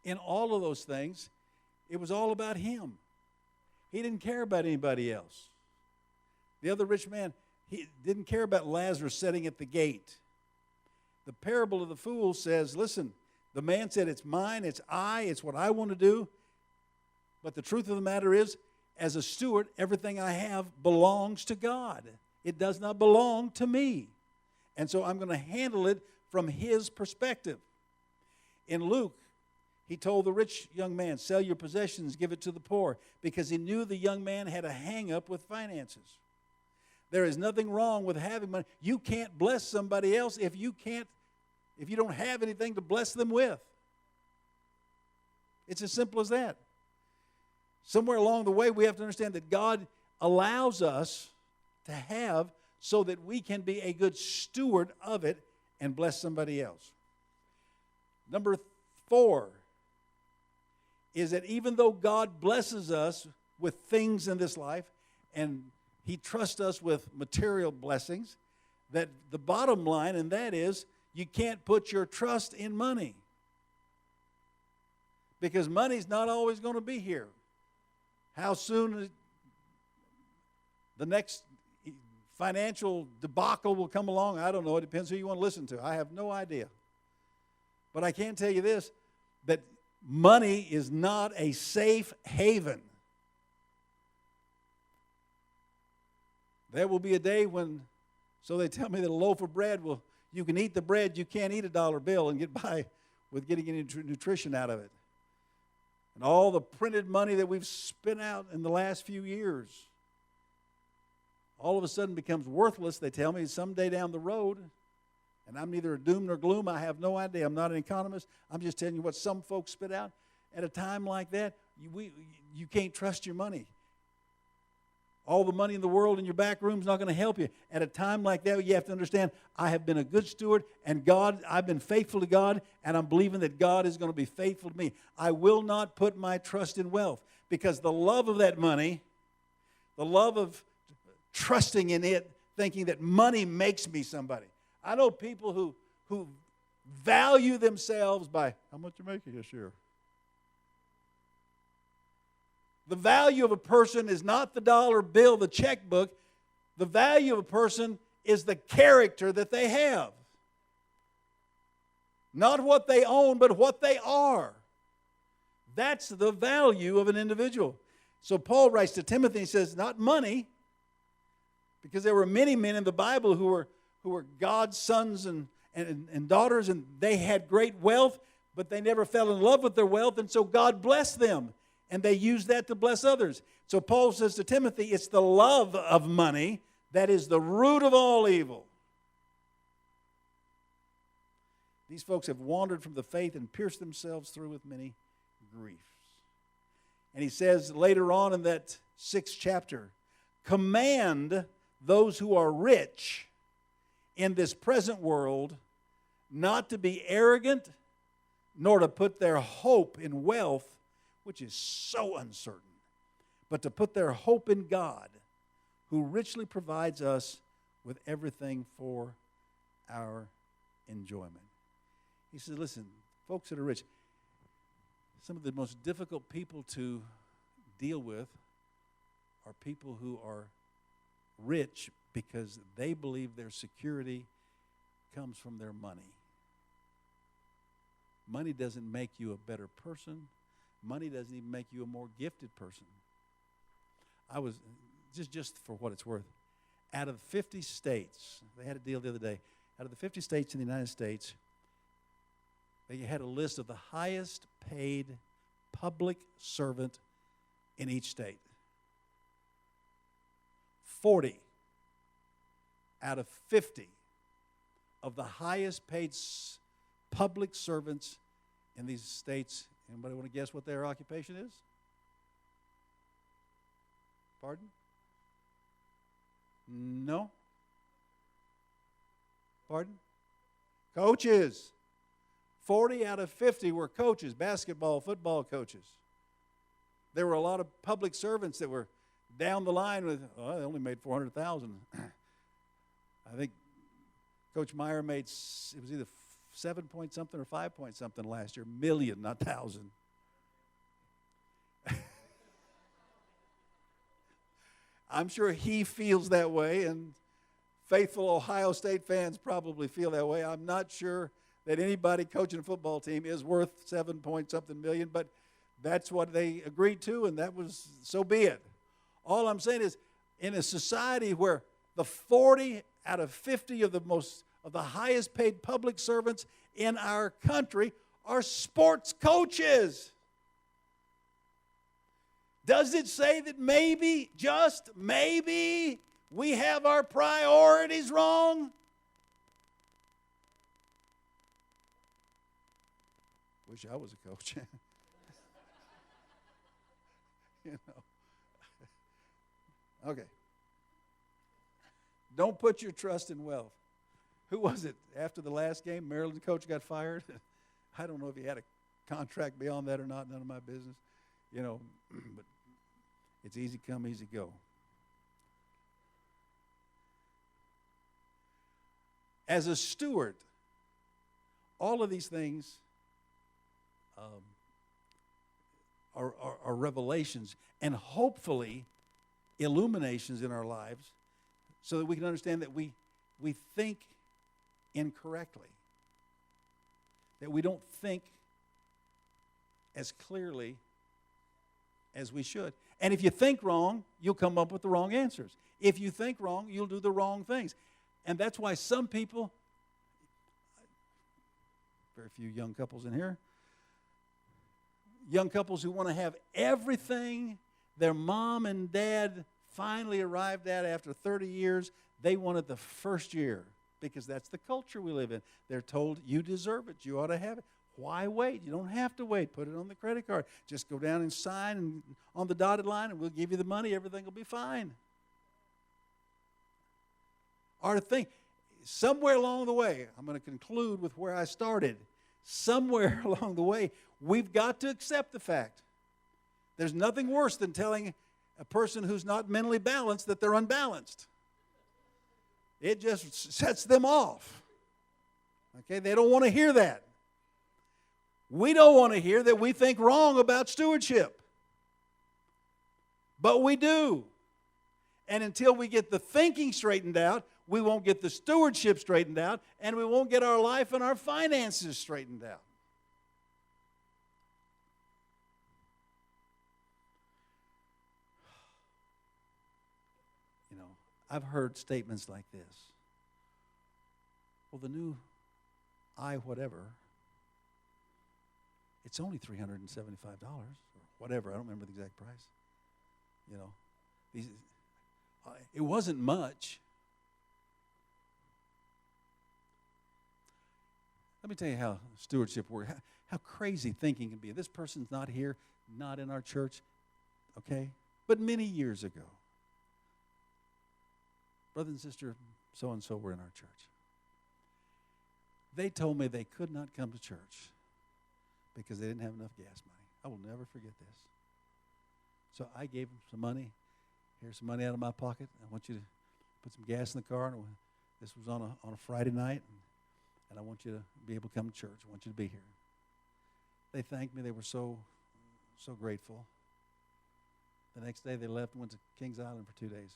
In all of those things, it was all about him. He didn't care about anybody else. The other rich man, he didn't care about Lazarus sitting at the gate. The parable of the fool says, listen, the man said, it's mine, it's what I want to do. But the truth of the matter is, as a steward, everything I have belongs to God. It does not belong to me. And so I'm going to handle it from his perspective. In Luke, he told the rich young man, sell your possessions, give it to the poor, because he knew the young man had a hang-up with finances. There is nothing wrong with having money. You can't bless somebody else if you don't have anything to bless them with. It's as simple as that. Somewhere along the way, we have to understand that God allows us to have so that we can be a good steward of it and bless somebody else. Number 4 is that even though God blesses us with things in this life and he trusts us with material blessings, that the bottom line, and that is, you can't put your trust in money. Because money's not always going to be here. How soon the next financial debacle will come along, I don't know. It depends who you want to listen to. I have no idea. But I can tell you this, that money is not a safe haven. There will be a day when, so they tell me that a loaf of bread you can eat the bread, you can't eat a dollar bill and get by with getting any nutrition out of it. And all the printed money that we've spent out in the last few years, all of a sudden becomes worthless, they tell me, someday down the road. And I'm neither a doom nor gloom. I have no idea. I'm not an economist. I'm just telling you what some folks spit out. At a time like that, you can't trust your money. All the money in the world in your back room is not going to help you. At a time like that, you have to understand, I have been a good steward, and I've been faithful to God, and I'm believing that God is going to be faithful to me. I will not put my trust in wealth, because the love of that money, the love of trusting in it, thinking that money makes me somebody. I know people who value themselves by how much you're making this year. The value of a person is not the dollar bill, the checkbook. The value of a person is the character that they have. Not what they own, but what they are. That's the value of an individual. So Paul writes to Timothy, he says, not money, because there were many men in the Bible who who were God's sons and daughters, and they had great wealth, but they never fell in love with their wealth, and so God blessed them, and they used that to bless others. So Paul says to Timothy, it's the love of money that is the root of all evil. These folks have wandered from the faith and pierced themselves through with many griefs. And he says later on in that 6th chapter, command those who are rich in this present world not to be arrogant, nor to put their hope in wealth, which is so uncertain, but to put their hope in God, who richly provides us with everything for our enjoyment. He says, listen, folks that are rich, some of the most difficult people to deal with are people who are rich because they believe their security comes from their money. Money doesn't make you a better person. Money doesn't even make you a more gifted person. I was, just for what it's worth, out of 50 states, they had a deal the other day, out of the 50 states in the United States, they had a list of the highest paid public servant in each state. 40 out of 50 of the highest paid public servants in these states. Anybody want to guess what their occupation is? Pardon? No. Pardon? Coaches. 40 out of 50 were coaches, basketball, football coaches. There were a lot of public servants that were down the line with, they only made $400,000. I think Coach Meyer made, it was either 7 point something or 5 point something last year. Million, not thousand. I'm sure he feels that way, and faithful Ohio State fans probably feel that way. I'm not sure that anybody coaching a football team is worth 7 point something million, but that's what they agreed to, and that was, so be it. All I'm saying is, in a society where the 40 out of 50 of the highest paid public servants in our country are sports coaches. Does it say that maybe, just maybe, we have our priorities wrong? Wish I was a coach. You know. Okay. Don't put your trust in wealth. Who was it after the last game? Maryland coach got fired. I don't know if he had a contract beyond that or not. None of my business. You know, but it's easy come, easy go. As a steward, all of these things are revelations and hopefully illuminations in our lives so that we can understand that we think incorrectly, that we don't think as clearly as we should. And if you think wrong, you'll come up with the wrong answers. If you think wrong, you'll do the wrong things. And that's why some people, very few young couples in here, young couples who want to have everything their mom and dad finally arrived at after 30 years, they want it the first year because that's the culture we live in. They're told, you deserve it, you ought to have it. Why wait? You don't have to wait. Put it on the credit card. Just go down and sign and on the dotted line and we'll give you the money. Everything will be fine. Or to think, somewhere along the way, I'm going to conclude with where I started. Somewhere along the way, we've got to accept the fact. There's nothing worse than telling a person who's not mentally balanced that they're unbalanced. It just sets them off. Okay, they don't want to hear that. We don't want to hear that we think wrong about stewardship. But we do. And until we get the thinking straightened out, we won't get the stewardship straightened out, and we won't get our life and our finances straightened out. You know, I've heard statements like this. well, the new whatever, it's only $375 or whatever. I don't remember the exact price. You know, it wasn't much. Let me tell you how stewardship works, how crazy thinking can be. This person's not here, not in our church, okay? But many years ago, brother and sister so-and-so were in our church. They told me they could not come to church because they didn't have enough gas money. I will never forget this. So I gave them some money. Here's some money out of my pocket. I want you to put some gas in the car. And this was on a Friday night, and I want you to be able to come to church. I want you to be here. They thanked me. They were so grateful. The next day they left and went to Kings Island for 2 days.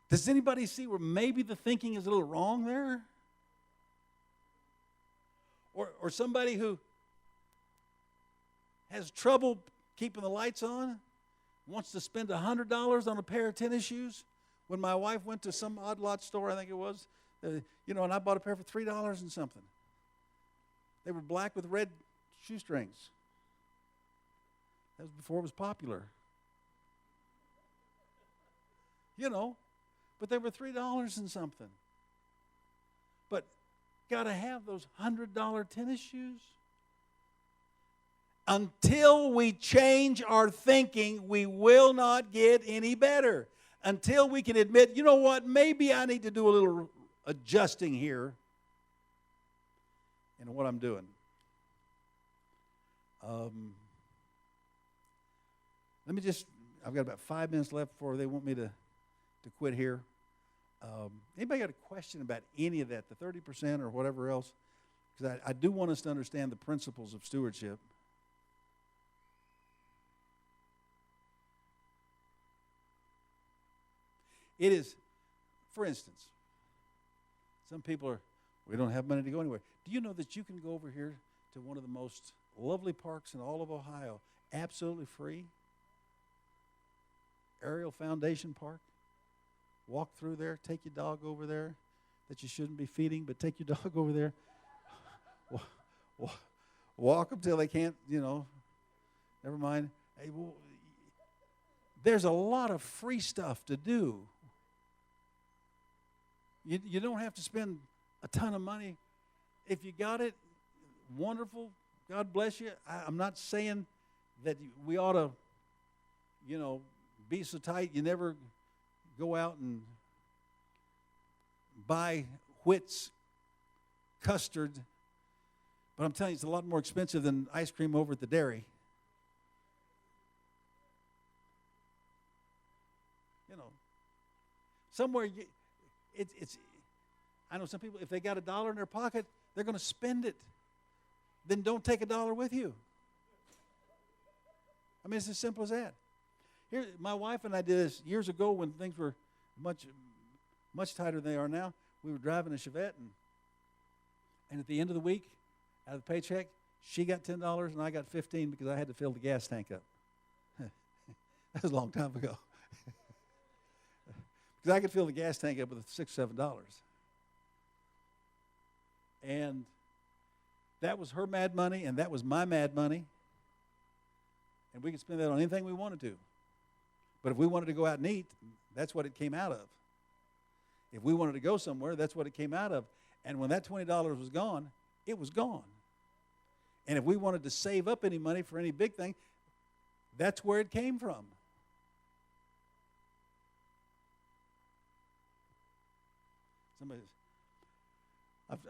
Does anybody see where maybe the thinking is a little wrong there? Or somebody who has trouble keeping the lights on, wants to spend $100 on a pair of tennis shoes. When my wife went to some odd lot store, I think it was, and I bought a pair for $3 and something. They were black with red shoestrings. That was before it was popular. But they were $3 and something. But got to have those $100 tennis shoes? Until we change our thinking, we will not get any better. Until we can admit, you know what, maybe I need to do a little adjusting here in what I'm doing. I've got about 5 minutes left before they want me to quit here. Anybody got a question about any of that, the 30% or whatever else? Because I do want us to understand the principles of stewardship. It is, for instance, some people we don't have money to go anywhere. Do you know that you can go over here to one of the most lovely parks in all of Ohio, absolutely free? Ariel Foundation Park. Walk through there, take your dog over there that you shouldn't be feeding, but take your dog over there. Walk them till they can't, never mind. Hey, there's a lot of free stuff to do. You don't have to spend a ton of money. If you got it, wonderful. God bless you. I'm not saying that we ought to, be so tight you never go out and buy Whit's custard. But I'm telling you, it's a lot more expensive than ice cream over at the dairy. Somewhere it's. I know some people, if they got $1 in their pocket, they're going to spend it. Then don't take $1 with you. I mean, it's as simple as that. Here, my wife and I did this years ago when things were much tighter than they are now. We were driving a Chevette, and at the end of the week, out of the paycheck, she got $10 and I got $15 because I had to fill the gas tank up. That was a long time ago. Because I could fill the gas tank up with $6, $7. And that was her mad money, and that was my mad money. And we could spend that on anything we wanted to. But if we wanted to go out and eat, that's what it came out of. If we wanted to go somewhere, that's what it came out of. And when that $20 was gone, it was gone. And if we wanted to save up any money for any big thing, that's where it came from.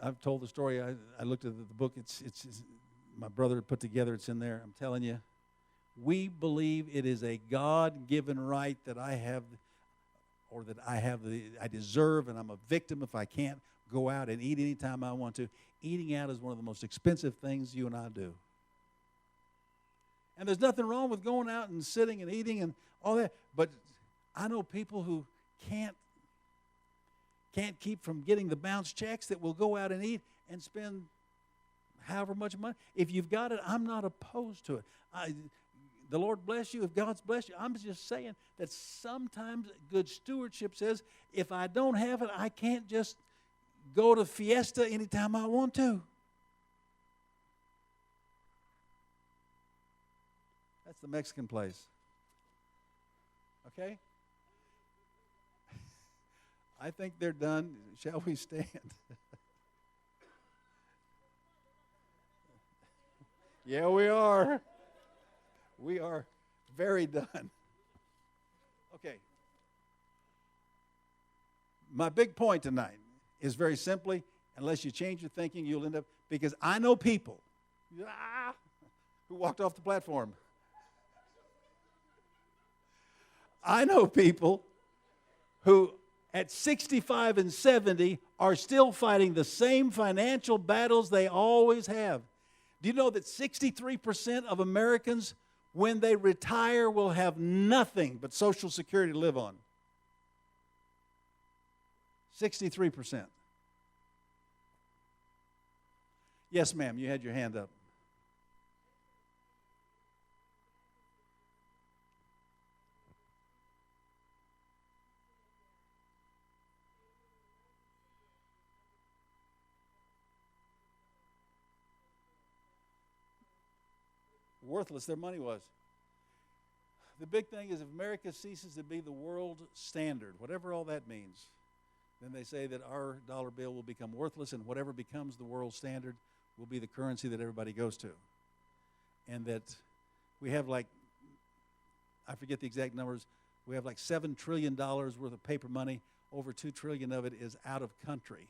I've told the story. I looked at the book. It's my brother put together. It's in there. I'm telling you, we believe it is a God-given right that I have, or that I deserve, and I'm a victim if I can't go out and eat anytime I want to. Eating out is one of the most expensive things you and I do. And there's nothing wrong with going out and sitting and eating and all that. But I know people who can't keep from getting the bounce checks that will go out and eat and spend however much money. If you've got it, I'm not opposed to it. the Lord bless you, if God's blessed you. I'm just saying that sometimes good stewardship says, if I don't have it, I can't just go to Fiesta anytime I want to. That's the Mexican place. Okay? I think they're done. Shall we stand? Yeah, we are. We are very done. Okay. My big point tonight is very simply, unless you change your thinking, you'll end up, because I know people who walked off the platform. I know people who at 65 and 70 are still fighting the same financial battles they always have. Do you know that 63% of Americans, when they retire, will have nothing but Social Security to live on? 63%. Yes, ma'am, you had your hand up. Worthless their money was. The big thing is if America ceases to be the world standard, whatever all that means, then they say that our dollar bill will become worthless, and whatever becomes the world standard will be the currency that everybody goes to. And that we have like, I forget the exact numbers, we have like $7 trillion worth of paper money. Over $2 trillion of it is out of country.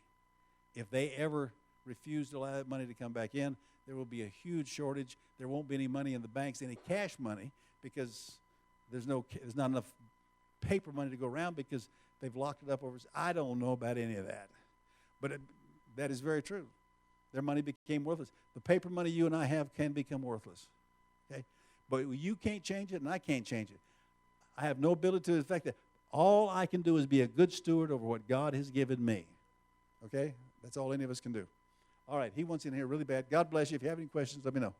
If they ever refuse to allow that money to come back in, there will be a huge shortage. There won't be any money in the banks, any cash money, because there's not enough paper money to go around because they've locked it up over. I don't know about any of that, but that is very true. Their money became worthless. The paper money you and I have can become worthless, okay? But you can't change it, and I can't change it. I have no ability to affect that. All I can do is be a good steward over what God has given me, okay? That's all any of us can do. All right, he wants in here really bad. God bless you. If you have any questions, let me know.